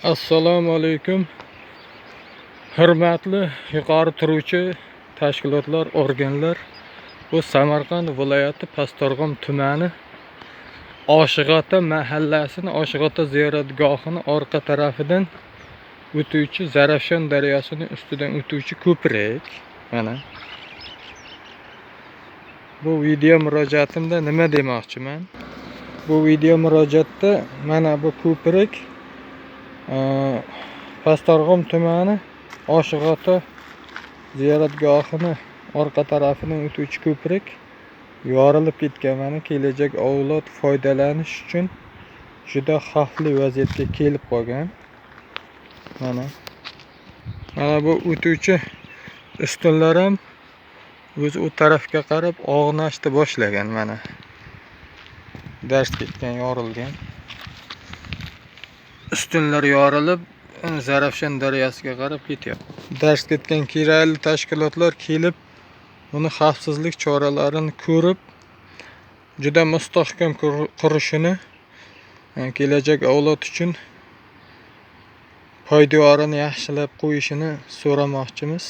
Assalomu alaykum. Hurmatli yuqori turuvchi tashkilotlar, organlar. Bu Samarqand viloyati Pastdarg'om tumani Oshig'ota mahallasining Oshig'ota ziyoratgohini orqa tarafidan o'tuvchi Zarafshon daryosining ustidan o'tuvchi ko'prik. Mana bu video murojaatimda nima demoqchiman? Bu video murojaatda mana bu ko'prik Pastdarg'om tumani Oshig'ota ziyoratgohini orqa tarafidan o'tuvchi ko'prik yorilib ketgan. Mana kelajak avlod foydalanish uchun juda xavfli vaziyatga kelib qolgan. Mana bu o'tuvchi ustunlar ham o'zi u tarafga qarab og'nashni boshlagan. Mana dars ketgan, yorilgan. Ustunlar yorilib Zarafshon daryosiga qarab ketyapti. Dars ketgan kerakli tashkilotlar kelib buni xavfsizlik choralarini ko'rib, juda mustahkam qurishini, kelajak avlod uchun poydevorini yaxshilab qo'yishini so'ramoqchimiz.